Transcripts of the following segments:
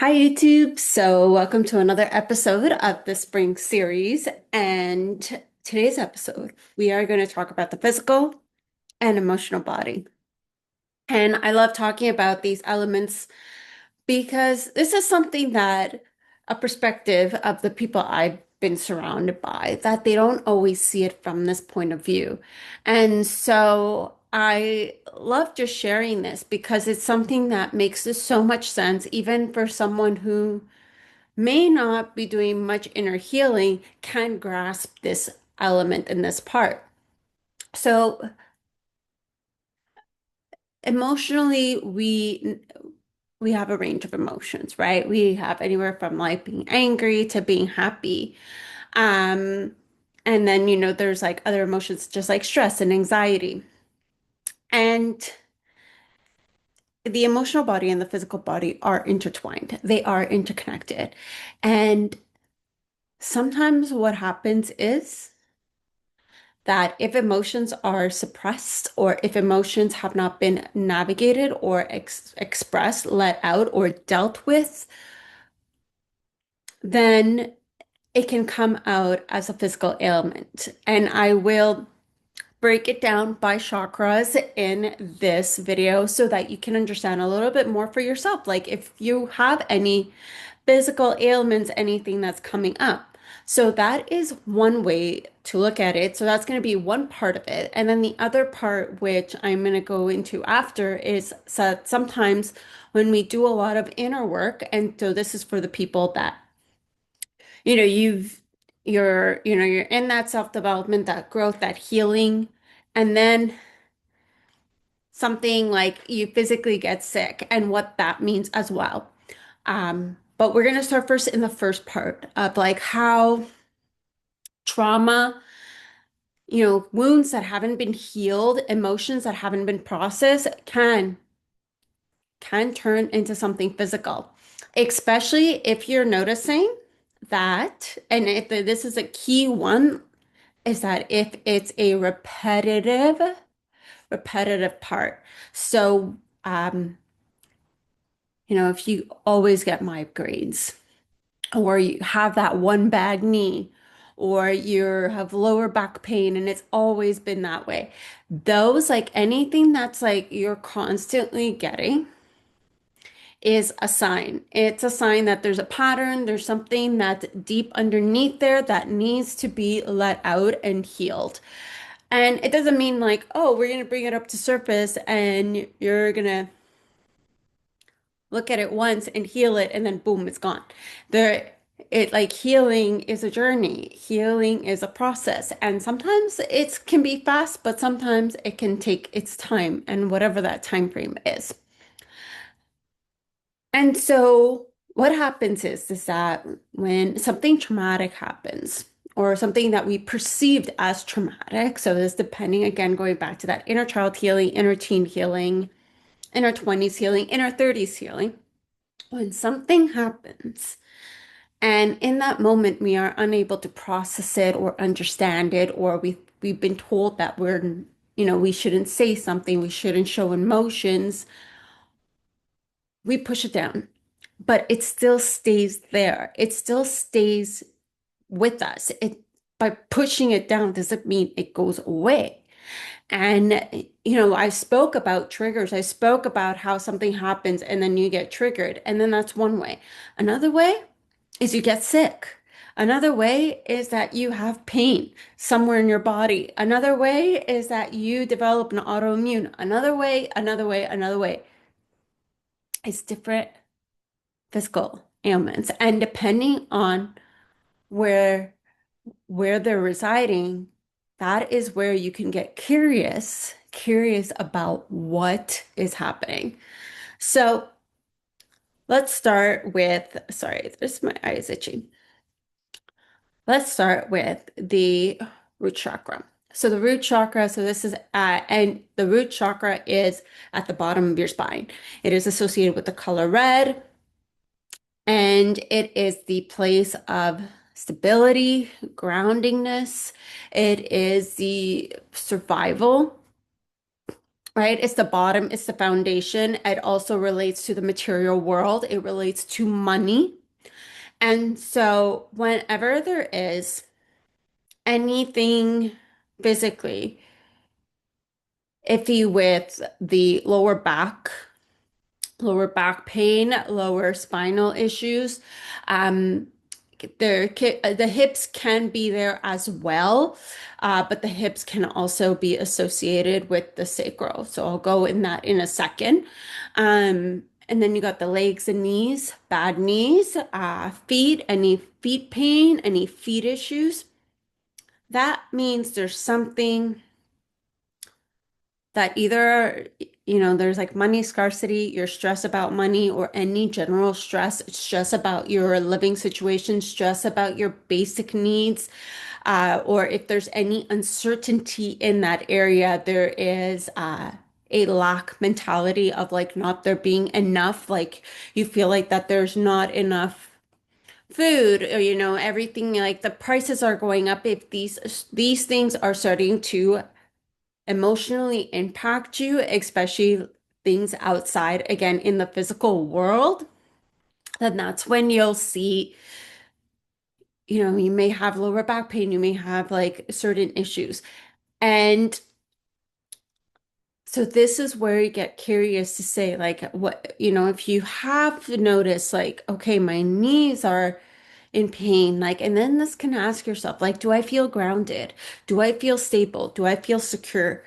Hi, YouTube. So, welcome to another episode of the Spring series. And today's episode, we are going to talk about the physical and emotional body. And I love talking about these elements because this is something that a perspective of the people I've been surrounded by, that they don't always see it from this point of view. And so I love just sharing this because it's something that makes so much sense, even for someone who may not be doing much inner healing, can grasp this element in this part. So emotionally, we have a range of emotions, right? We have anywhere from like being angry to being happy. Um, and then, there's like other emotions just like stress and anxiety. And the emotional body and the physical body are intertwined. They are interconnected. And sometimes what happens is that if emotions are suppressed or if emotions have not been navigated or expressed, let out, or dealt with, then it can come out as a physical ailment. And I will break it down by chakras in this video so that you can understand a little bit more for yourself. Like if you have any physical ailments, anything that's coming up. So that is one way to look at it. So that's going to be one part of it. And then the other part, which I'm going to go into after, is so sometimes when we do a lot of inner work, and so this is for the people that, you're in that self-development, that growth, that healing, and then something like you physically get sick and what that means as well. But we're going to start first in the first part of like how trauma, wounds that haven't been healed, emotions that haven't been processed can turn into something physical, especially if you're noticing that, and if this is a key one, is that if it's a repetitive part. So, if you always get migraines, or you have that one bad knee, or you have lower back pain and it's always been that way. Those, like anything that's like you're constantly getting, is a sign. It's a sign that there's a pattern, there's something that's deep underneath there that needs to be let out and healed. And it doesn't mean like, oh, we're gonna bring it up to surface and you're gonna look at it once and heal it and then boom, it's gone. There it like healing is a journey. Healing is a process. And sometimes it can be fast, but sometimes it can take its time and whatever that time frame is. And so what happens is that when something traumatic happens, or something that we perceived as traumatic, so this depending again, going back to that inner child healing, inner teen healing, inner 20s healing, inner 30s healing, when something happens and in that moment we are unable to process it or understand it, or we've been told that we shouldn't say something, we shouldn't show emotions, we push it down. But it still stays there. It still stays with us. It By pushing it down doesn't mean it goes away. And, I spoke about triggers. I spoke about how something happens and then you get triggered. And then that's one way. Another way is you get sick. Another way is that you have pain somewhere in your body. Another way is that you develop an autoimmune. Another way. It's different physical ailments. And depending on where where they're residing, that is where you can get curious about what is happening. So let's start with, sorry, there's my eyes itching. Let's start with the root chakra. So the root chakra, so this is and the root chakra is at the bottom of your spine. It is associated with the color red, and it is the place of stability, groundingness. It is the survival. right? It's the bottom, it's the foundation. It also relates to the material world, it relates to money. And so, whenever there is anything physically iffy with the lower back pain, lower spinal issues, um, the hips can be there as well, but the hips can also be associated with the sacral. So I'll go in that in a second. And then you got the legs and knees, bad knees, feet, any feet pain, any feet issues. That means there's something that either, there's like money scarcity, you're stressed about money, or any general stress, stress about your living situation, stress about your basic needs, or if there's any uncertainty in that area, there is a lack mentality of like not there being enough, like you feel like that there's not enough food, or everything, like the prices are going up. If these things are starting to emotionally impact you, especially things outside, again, in the physical world, then that's when you'll see, you may have lower back pain, you may have like certain issues. And so this is where you get curious to say, like, what, if you have noticed, like, okay, my knees are in pain, like, and then this can ask yourself, like, do I feel grounded? Do I feel stable? Do I feel secure?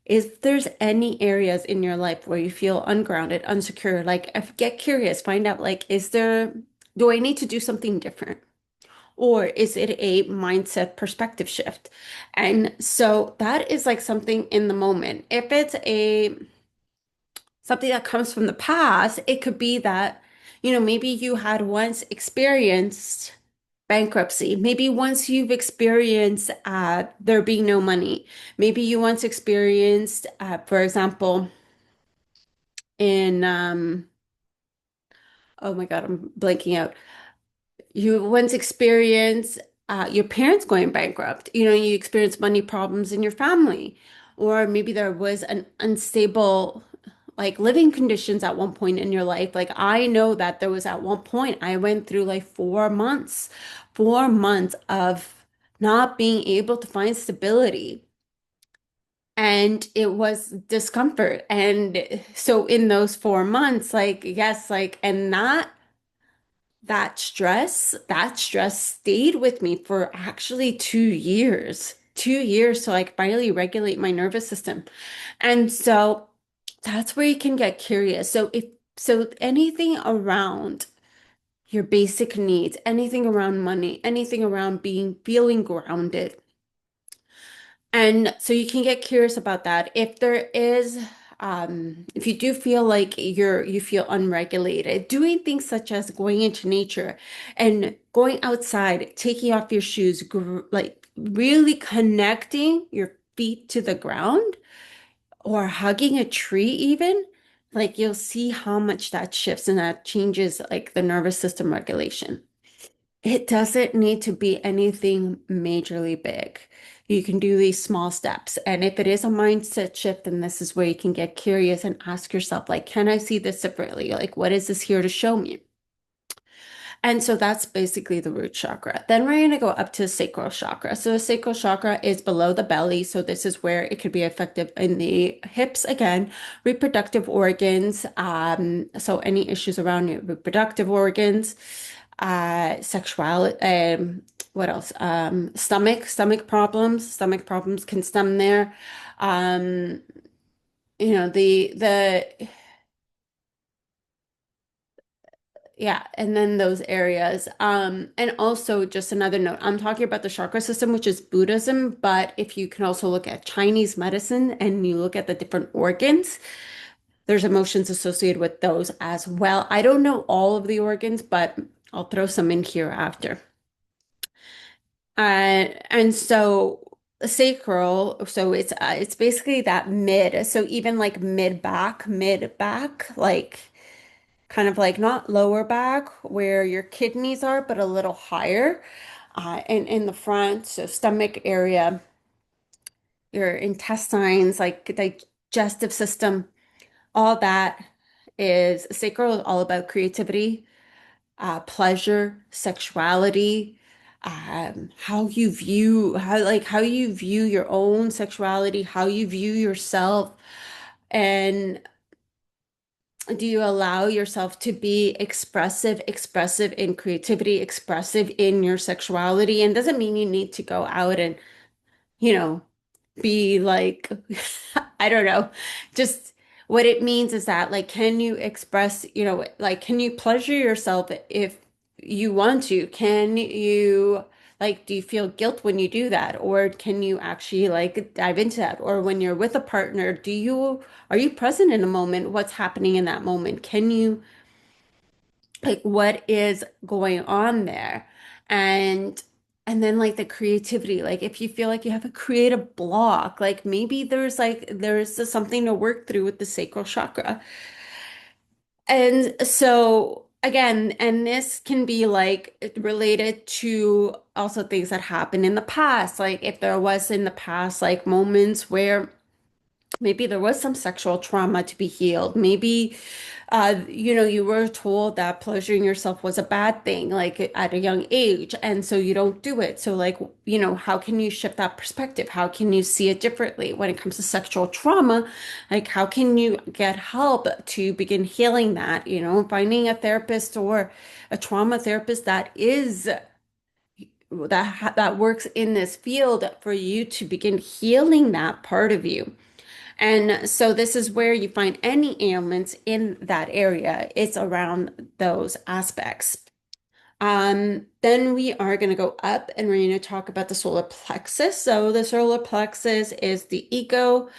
Is there's any areas in your life where you feel ungrounded, unsecure? Like, get curious, find out, like, do I need to do something different? Or is it a mindset perspective shift? And so that is like something in the moment. If it's something that comes from the past, it could be that, maybe you had once experienced bankruptcy. Maybe once you've experienced there being no money. Maybe you once experienced, for example, in oh my God, I'm blanking out. You once experienced your parents going bankrupt. You experienced money problems in your family, or maybe there was an unstable like living conditions at one point in your life. Like I know that there was at one point I went through like 4 months, 4 months of not being able to find stability. And it was discomfort. And so in those 4 months, like, yes, like, and that stress stayed with me for actually 2 years, 2 years to like finally regulate my nervous system. And so that's where you can get curious. So anything around your basic needs, anything around money, anything around feeling grounded. And so you can get curious about that. If you do feel like you feel unregulated, doing things such as going into nature and going outside, taking off your shoes, like really connecting your feet to the ground or hugging a tree even, like you'll see how much that shifts and that changes like the nervous system regulation. It doesn't need to be anything majorly big. You can do these small steps. And if it is a mindset shift, then this is where you can get curious and ask yourself, like, can I see this differently? Like, what is this here to show me? And so that's basically the root chakra. Then we're going to go up to the sacral chakra. So the sacral chakra is below the belly. So this is where it could be effective in the hips again, reproductive organs. So any issues around your reproductive organs, sexuality, what else? Stomach problems can stem there. Um, the Yeah, and then those areas. And also just another note, I'm talking about the chakra system, which is Buddhism, but if you can also look at Chinese medicine and you look at the different organs, there's emotions associated with those as well. I don't know all of the organs, but I'll throw some in here after. And so sacral, so it's basically that mid, so even like mid back, like kind of like not lower back where your kidneys are, but a little higher. And in the front, so stomach area, your intestines, like digestive system, all that is sacral is all about creativity, pleasure, sexuality, how you view your own sexuality, how you view yourself, and do you allow yourself to be expressive in creativity, expressive in your sexuality? And doesn't mean you need to go out and, you know, be like, I don't know, just what it means is that, like, can you express, like, can you pleasure yourself if you want to? Can you, like, do you feel guilt when you do that? Or can you actually, like, dive into that? Or when you're with a partner, are you present in a moment? What's happening in that moment? Can you, like, what is going on there? And and then, like, the creativity, like if you feel like you have a creative block, like maybe there's something to work through with the sacral chakra. And so again, and this can be like related to also things that happened in the past, like if there was in the past like moments where maybe there was some sexual trauma to be healed. Maybe, you were told that pleasuring yourself was a bad thing, like at a young age, and so you don't do it. So, like, how can you shift that perspective? How can you see it differently when it comes to sexual trauma? Like, how can you get help to begin healing that? Finding a therapist or a trauma therapist that works in this field for you to begin healing that part of you. And so this is where you find any ailments in that area. It's around those aspects. Then we are going to go up and we're going to talk about the solar plexus. So the solar plexus is the ego,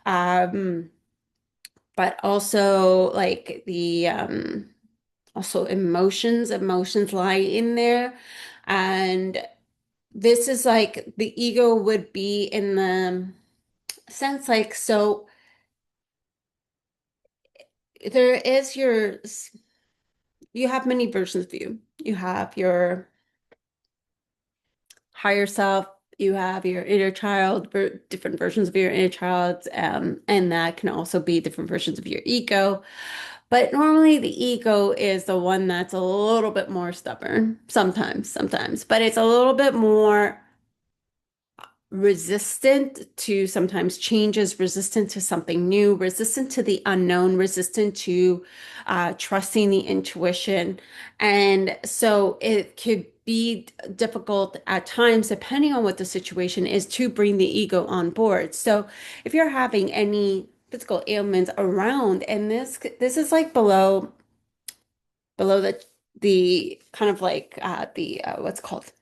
um, but also like the also emotions. Emotions lie in there. And this is like the ego would be in the sense like so there is you have many versions of you. You have your higher self, you have your inner child, different versions of your inner child, and that can also be different versions of your ego. But normally the ego is the one that's a little bit more stubborn, sometimes, but it's a little bit more resistant to sometimes changes, resistant to something new, resistant to the unknown, resistant to trusting the intuition. And so it could be difficult at times, depending on what the situation is, to bring the ego on board. So if you're having any physical ailments around, and this is like below the kind of like the what's called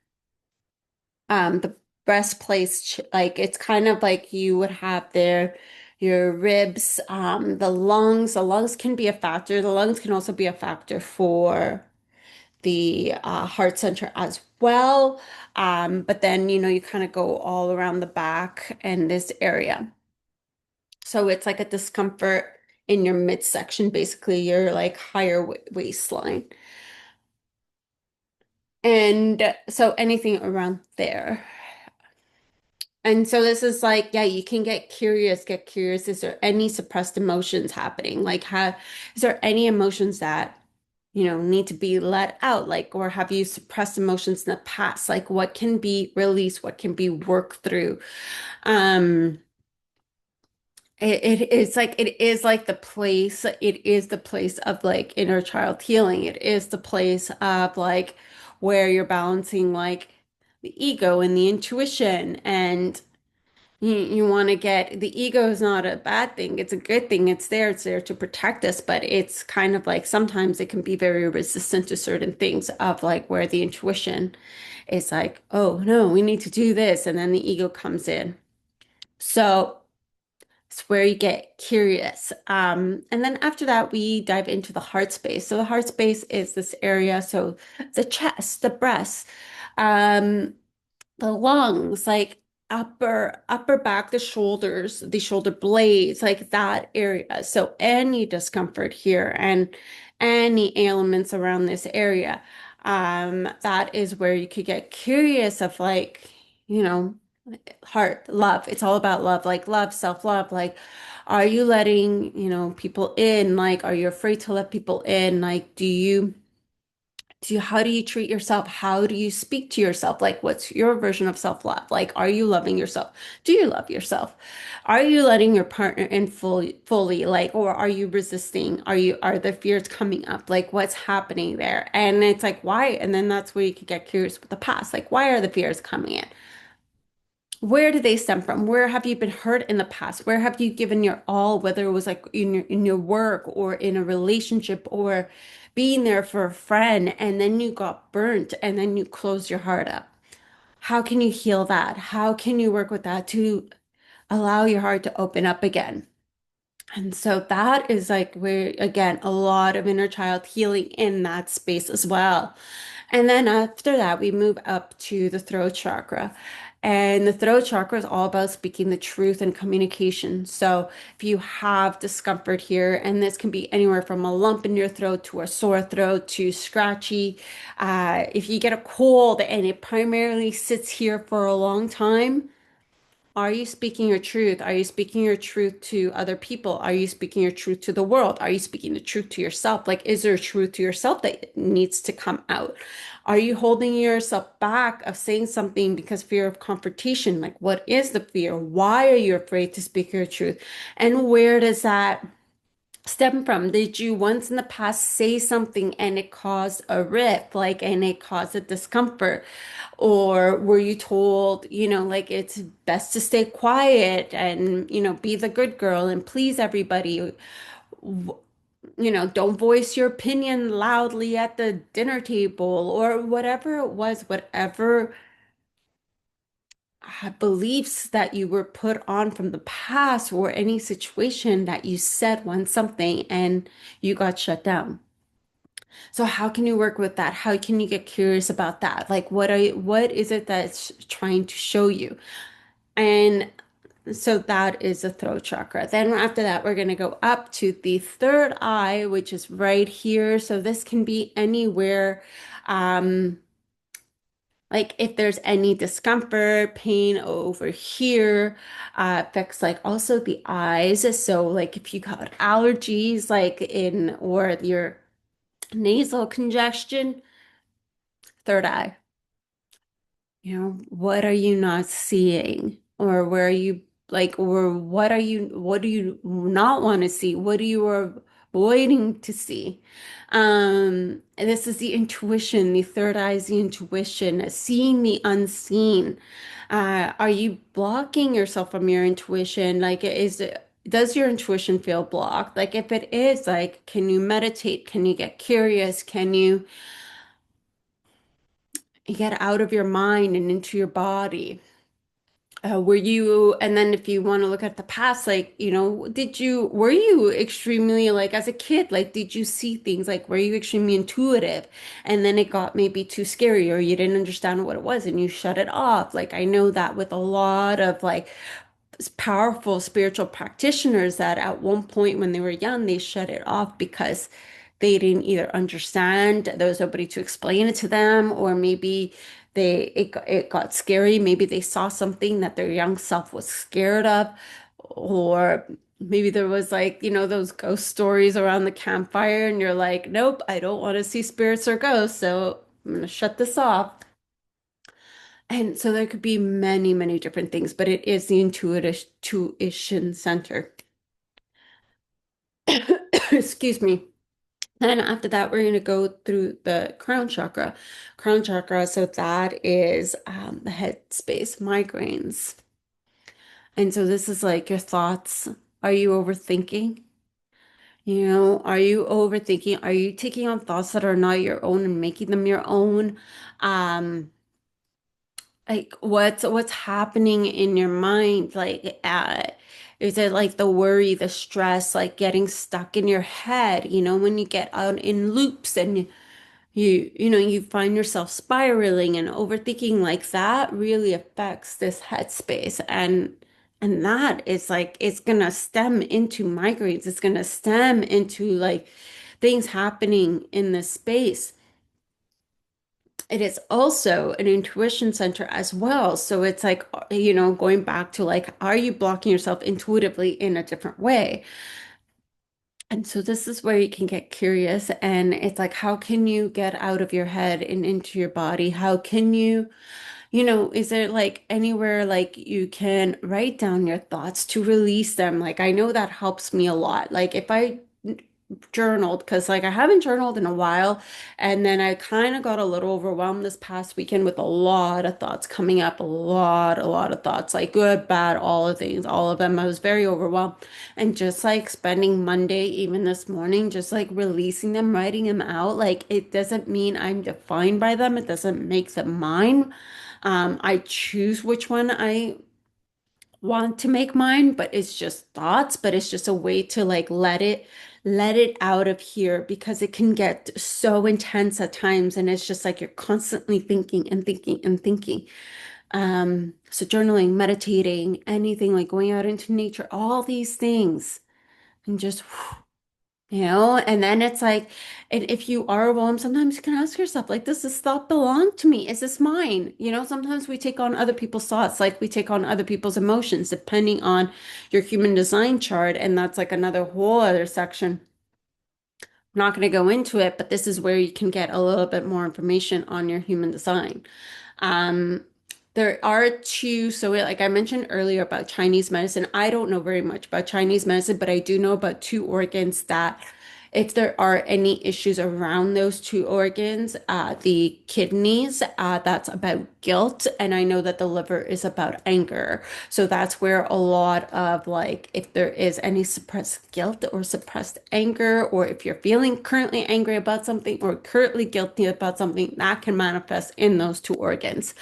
the breastplace, like it's kind of like you would have there your ribs, the lungs can be a factor. The lungs can also be a factor for the heart center as well. But then you kind of go all around the back and this area. So it's like a discomfort in your midsection, basically your like higher waistline. And so anything around there. And so this is like, yeah, you can get curious. Is there any suppressed emotions happening? Like, is there any emotions that, need to be let out? Like, or have you suppressed emotions in the past? Like, what can be released? What can be worked through? Um, it is like the place of like inner child healing. It is the place of like where you're balancing like the ego and the intuition and you want to get the ego is not a bad thing. It's a good thing. It's there to protect us, but it's kind of like sometimes it can be very resistant to certain things of like where the intuition is like, oh no, we need to do this. And then the ego comes in. So it's where you get curious. And then after that, we dive into the heart space. So the heart space is this area. So the chest, the breast. Um, the lungs, like upper back, the shoulder blades, like that area. So any discomfort here and any ailments around this area, that is where you could get curious of like, you know, heart, love. It's all about love, like love, self-love, like. Are you letting, people in? Like, are you afraid to let people in? Like, how do you treat yourself? How do you speak to yourself? Like, what's your version of self-love? Like, are you loving yourself? Do you love yourself? Are you letting your partner in fully, like, or are you resisting? Are the fears coming up? Like, what's happening there? And it's like, why? And then that's where you could get curious with the past. Like, why are the fears coming in? Where do they stem from? Where have you been hurt in the past? Where have you given your all, whether it was like in your work or in a relationship or being there for a friend, and then you got burnt and then you closed your heart up? How can you heal that? How can you work with that to allow your heart to open up again? And so that is like where, again, a lot of inner child healing in that space as well. And then after that, we move up to the throat chakra. And the throat chakra is all about speaking the truth and communication. So if you have discomfort here, and this can be anywhere from a lump in your throat to a sore throat to scratchy, if you get a cold and it primarily sits here for a long time, are you speaking your truth? Are you speaking your truth to other people? Are you speaking your truth to the world? Are you speaking the truth to yourself? Like, is there a truth to yourself that needs to come out? Are you holding yourself back of saying something because fear of confrontation? Like, what is the fear? Why are you afraid to speak your truth? And where does that stem from? Did you once in the past say something and it caused a rift, like, and it caused a discomfort? Or were you told, like it's best to stay quiet and, be the good girl and please everybody? Don't voice your opinion loudly at the dinner table or whatever it was, whatever beliefs that you were put on from the past or any situation that you said once something and you got shut down. So how can you work with that? How can you get curious about that? Like what is it that's trying to show you? And so that is the throat chakra. Then after that, we're going to go up to the third eye, which is right here. So this can be anywhere. Um, like if there's any discomfort, pain over here, affects like also the eyes. So like if you got allergies, like in or your nasal congestion, third eye. What are you not seeing? Or where are you like, or what do you not want to see? What are you avoiding to see? And this is the intuition, the third eye is the intuition, seeing the unseen. Are you blocking yourself from your intuition? Like, does your intuition feel blocked? Like, if it is, like, can you meditate? Can you get curious? Can you get out of your mind and into your body? And then if you want to look at the past, like, were you extremely, like, as a kid, like, did you see things, like, were you extremely intuitive? And then it got maybe too scary or you didn't understand what it was and you shut it off. Like, I know that with a lot of, like, powerful spiritual practitioners that at one point when they were young, they shut it off because they didn't either understand, there was nobody to explain it to them, or maybe it got scary. Maybe they saw something that their young self was scared of, or maybe there was like, those ghost stories around the campfire, and you're like, nope, I don't want to see spirits or ghosts, so I'm gonna shut this off. And so there could be many, many different things, but it is the intuition center. Excuse me. Then after that, we're going to go through the crown chakra. Crown chakra, so that is the head space, migraines. And so this is like your thoughts. Are you overthinking? Are you overthinking? Are you taking on thoughts that are not your own and making them your own? Um, like what's happening in your mind? Like, is it like the worry, the stress, like getting stuck in your head, when you get out in loops and you find yourself spiraling and overthinking, like that really affects this headspace. And that is like it's gonna stem into migraines. It's gonna stem into like things happening in this space. it is also an intuition center as well. So it's like, going back to like, are you blocking yourself intuitively in a different way? And so this is where you can get curious, and it's like, how can you get out of your head and into your body? How can you, is there like anywhere like you can write down your thoughts to release them? Like I know that helps me a lot. Like if I journaled, because like I haven't journaled in a while, and then I kind of got a little overwhelmed this past weekend with a lot of thoughts coming up, a lot of thoughts, like good, bad, all of things, all of them. I was very overwhelmed, and just like spending Monday, even this morning, just like releasing them, writing them out. Like it doesn't mean I'm defined by them. It doesn't make them mine. I choose which one I want to make mine, but it's just thoughts, but it's just a way to like let it out of here because it can get so intense at times, and it's just like you're constantly thinking and thinking and thinking. So journaling, meditating, anything like going out into nature, all these things, and just and then it's like, and if you are overwhelmed, sometimes you can ask yourself, like, does this thought belong to me? Is this mine? Sometimes we take on other people's thoughts, like we take on other people's emotions, depending on your human design chart. And that's like another whole other section. I'm not going to go into it, but this is where you can get a little bit more information on your human design. Um, there are two, so like I mentioned earlier about Chinese medicine, I don't know very much about Chinese medicine, but I do know about two organs that if there are any issues around those two organs, the kidneys, that's about guilt, and I know that the liver is about anger. So that's where a lot of like, if there is any suppressed guilt or suppressed anger, or if you're feeling currently angry about something or currently guilty about something, that can manifest in those two organs.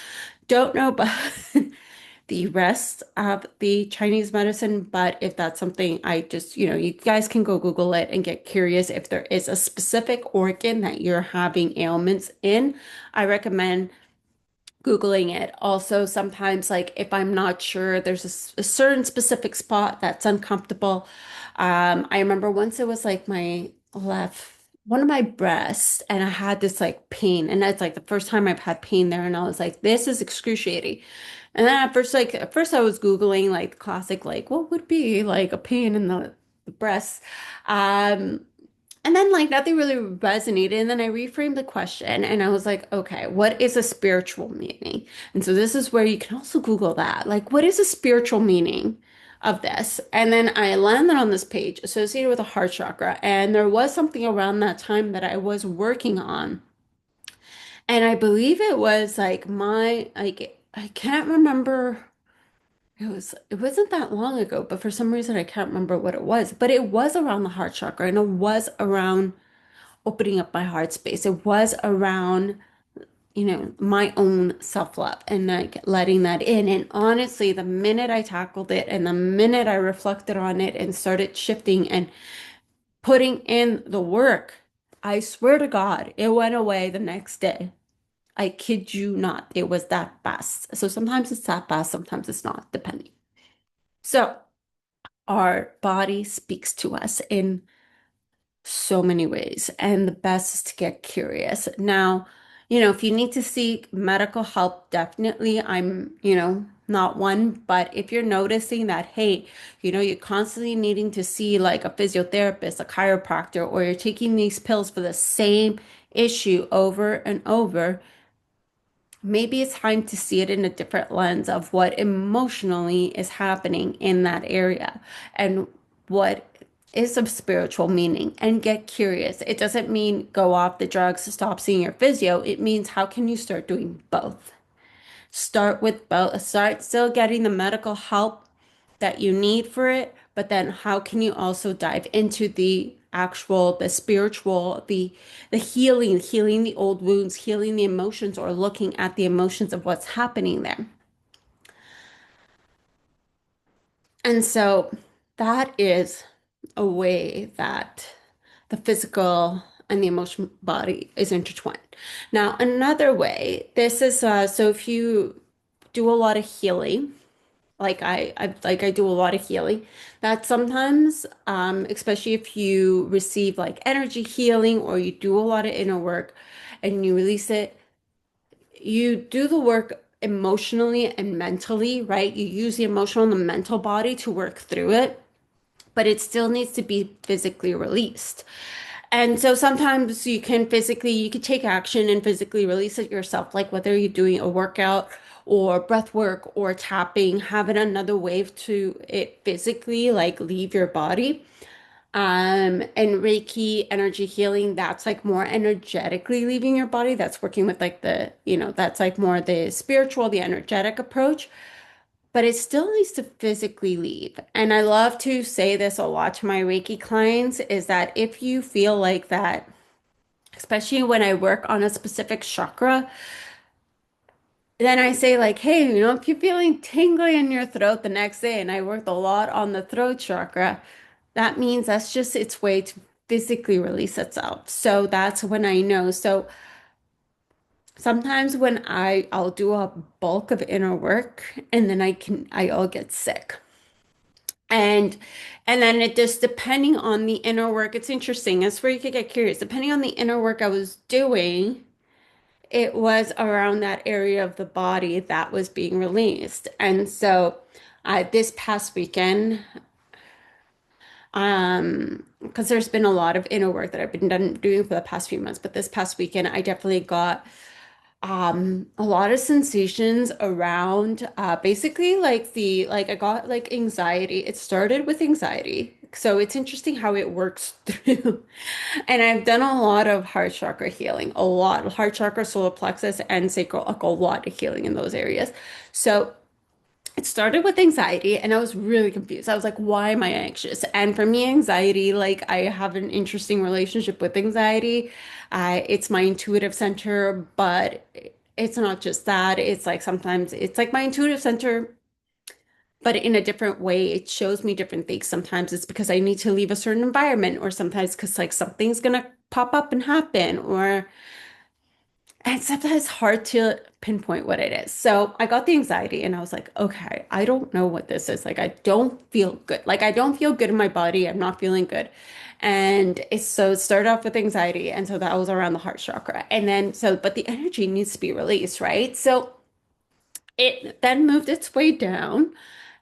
Don't know about the rest of the Chinese medicine, but if that's something I just, you guys can go Google it and get curious if there is a specific organ that you're having ailments in. I recommend Googling it. Also, sometimes, like if I'm not sure, there's a certain specific spot that's uncomfortable. I remember once it was like my left, one of my breasts, and I had this like pain, and that's like the first time I've had pain there, and I was like, this is excruciating. And then at first I was Googling like classic, like what would be like a pain in the breast. Um, and then like nothing really resonated. And then I reframed the question and I was like, okay, what is a spiritual meaning? And so this is where you can also Google that. Like, what is a spiritual meaning of this? And then I landed on this page associated with a heart chakra. And there was something around that time that I was working on. And I believe it was like I can't remember. It wasn't that long ago, but for some reason I can't remember what it was. But it was around the heart chakra, and it was around opening up my heart space. It was around, my own self-love and like letting that in. And honestly, the minute I tackled it and the minute I reflected on it and started shifting and putting in the work, I swear to God, it went away the next day. I kid you not. It was that fast. So sometimes it's that fast, sometimes it's not, depending. So our body speaks to us in so many ways, and the best is to get curious. Now, if you need to seek medical help, definitely, I'm, not one, but if you're noticing that, hey, you're constantly needing to see like a physiotherapist, a chiropractor, or you're taking these pills for the same issue over and over, maybe it's time to see it in a different lens of what emotionally is happening in that area and what is of spiritual meaning, and get curious. It doesn't mean go off the drugs to stop seeing your physio. It means how can you start doing both? Start with both, start still getting the medical help that you need for it, but then how can you also dive into the spiritual, the healing the old wounds, healing the emotions, or looking at the emotions of what's happening there. And so that is a way that the physical and the emotional body is intertwined. Now, another way, this is so if you do a lot of healing, like I do a lot of healing, that sometimes, especially if you receive like energy healing or you do a lot of inner work and you release it, you do the work emotionally and mentally, right? You use the emotional and the mental body to work through it, but it still needs to be physically released. And so sometimes you can take action and physically release it yourself, like whether you're doing a workout or breath work or tapping, having another wave to it physically like leave your body. And Reiki energy healing, that's like more energetically leaving your body. That's working with like that's like more the spiritual, the energetic approach, but it still needs to physically leave. And I love to say this a lot to my Reiki clients is that if you feel like that, especially when I work on a specific chakra, then I say like, hey, if you're feeling tingly in your throat the next day, and I worked a lot on the throat chakra, that means that's just its way to physically release itself. So that's when I know. So sometimes when I'll do a bulk of inner work and then I'll get sick. And and then it just depending on the inner work, it's interesting. That's where you could get curious. Depending on the inner work I was doing, it was around that area of the body that was being released. And so this past weekend, because there's been a lot of inner work that I've been doing for the past few months, but this past weekend, I definitely got a lot of sensations around basically like I got like anxiety. It started with anxiety. So it's interesting how it works through. And I've done a lot of heart chakra healing, a lot, heart chakra, solar plexus, and sacral, like a lot of healing in those areas. So it started with anxiety, and I was really confused. I was like, why am I anxious? And for me, anxiety, like I have an interesting relationship with anxiety. It's my intuitive center, but it's not just that. It's like sometimes it's like my intuitive center, but in a different way. It shows me different things. Sometimes it's because I need to leave a certain environment, or sometimes because like something's gonna pop up and happen, or and sometimes it's hard to pinpoint what it is. So I got the anxiety and I was like, okay, I don't know what this is. Like, I don't feel good. Like, I don't feel good in my body. I'm not feeling good. And it started off with anxiety. And so that was around the heart chakra. And then, but the energy needs to be released, right? So it then moved its way down.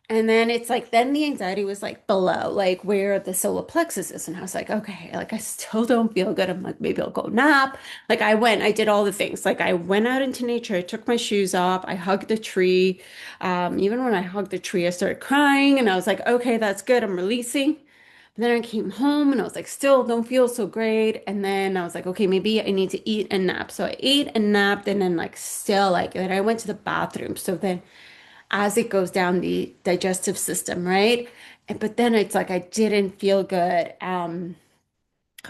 And then it's like, then the anxiety was like below, like where the solar plexus is. And I was like, okay, like I still don't feel good. I'm like, maybe I'll go nap. Like I did all the things. Like I went out into nature, I took my shoes off, I hugged the tree. Even when I hugged the tree, I started crying and I was like, okay, that's good. I'm releasing. But then I came home and I was like, still don't feel so great. And then I was like, okay, maybe I need to eat and nap. So I ate and napped and then like still like, then I went to the bathroom. So then as it goes down the digestive system, right? But then it's like I didn't feel good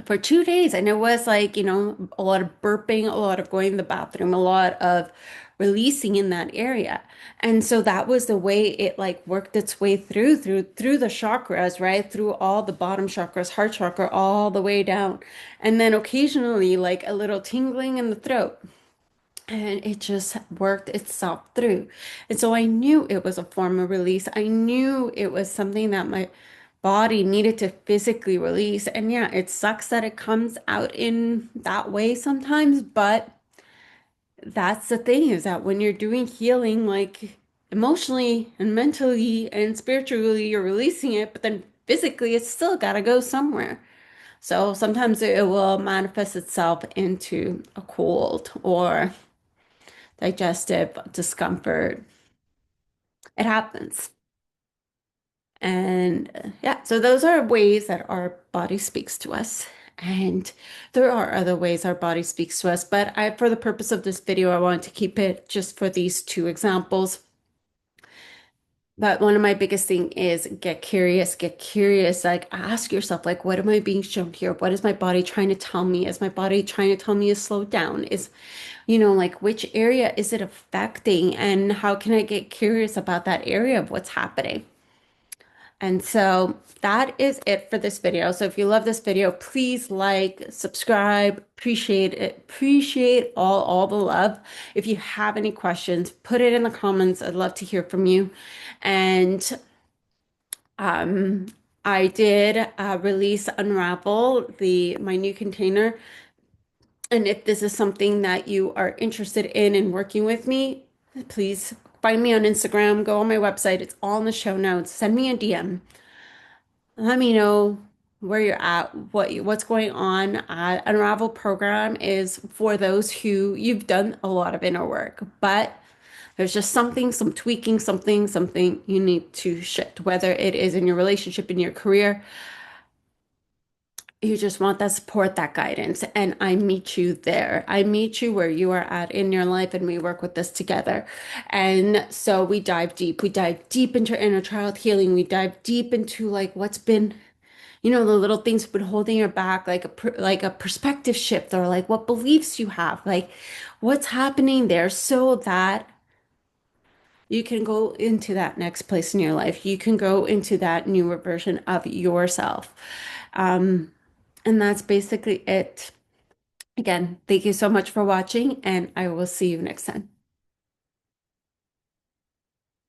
for 2 days. And it was like, a lot of burping, a lot of going to the bathroom, a lot of releasing in that area. And so that was the way it like worked its way through the chakras, right? Through all the bottom chakras, heart chakra, all the way down. And then occasionally like a little tingling in the throat. And it just worked itself through. And so I knew it was a form of release. I knew it was something that my body needed to physically release. And yeah, it sucks that it comes out in that way sometimes, but that's the thing is that when you're doing healing, like emotionally and mentally and spiritually, you're releasing it, but then physically, it's still got to go somewhere. So sometimes it will manifest itself into a cold or digestive discomfort. It happens. And yeah, so those are ways that our body speaks to us. And there are other ways our body speaks to us, but for the purpose of this video, I wanted to keep it just for these two examples. But one of my biggest thing is get curious, get curious. Like ask yourself, like, what am I being shown here? What is my body trying to tell me? Is my body trying to tell me to slow down? Like which area is it affecting? And how can I get curious about that area of what's happening? And so that is it for this video. So if you love this video, please like, subscribe, appreciate it, appreciate all the love. If you have any questions, put it in the comments. I'd love to hear from you. And um, I did release Unravel, the my new container. And if this is something that you are interested in working with me, please find me on Instagram, go on my website. It's all in the show notes. Send me a DM. Let me know where you're at, what's going on. Unravel program is for those who you've done a lot of inner work, but there's just something, some tweaking, something you need to shift, whether it is in your relationship, in your career. You just want that support, that guidance, and I meet you there. I meet you where you are at in your life, and we work with this together. And so we dive deep. We dive deep into inner child healing. We dive deep into like what's been, the little things have been holding you back, like like a perspective shift, or like what beliefs you have, like what's happening there, so that you can go into that next place in your life. You can go into that newer version of yourself. Um, and that's basically it. Again, thank you so much for watching, and I will see you next time.